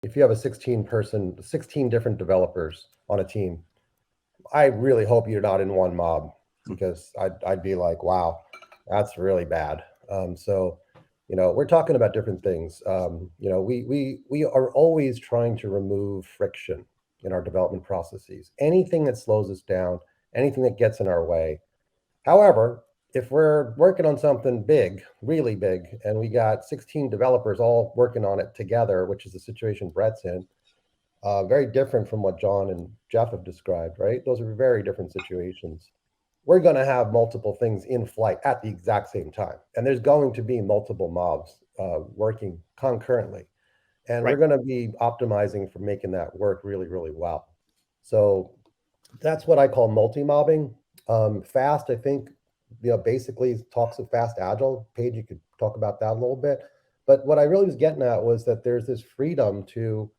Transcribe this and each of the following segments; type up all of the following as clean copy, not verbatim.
if you have a 16 different developers on a team, I really hope you're not in one mob, because I'd be like, wow, that's really bad. So, we're talking about different things. We are always trying to remove friction in our development processes. Anything that slows us down, anything that gets in our way. However, if we're working on something big, really big, and we got 16 developers all working on it together, which is the situation Brett's in, very different from what John and Jeff have described, right? Those are very different situations. We're going to have multiple things in flight at the exact same time, and there's going to be multiple mobs working concurrently, and we're Right. going to be optimizing for making that work really, really well. So that's what I call multi-mobbing. Fast, I think, basically talks of fast agile. Paige, you could talk about that a little bit. But what I really was getting at was that there's this freedom to,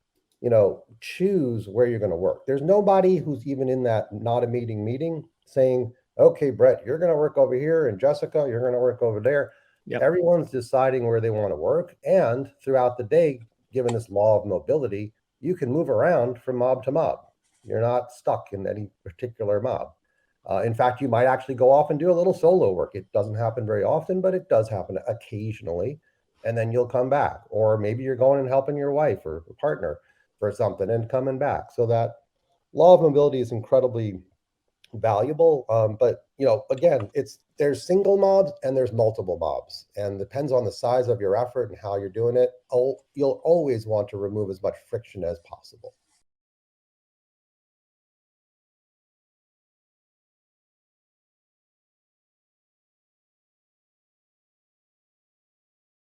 choose where you're going to work. There's nobody who's even in that not a meeting saying, okay, Brett, you're going to work over here, and Jessica, you're going to work over there. Yep. Everyone's deciding where they want to work. And throughout the day, given this law of mobility, you can move around from mob to mob. You're not stuck in any particular mob. In fact, you might actually go off and do a little solo work. It doesn't happen very often, but it does happen occasionally. And then you'll come back. Or maybe you're going and helping your wife or partner for something and coming back. So that law of mobility is incredibly valuable. But again, there's single mobs and there's multiple mobs, and depends on the size of your effort and how you're doing it. You'll always want to remove as much friction as possible.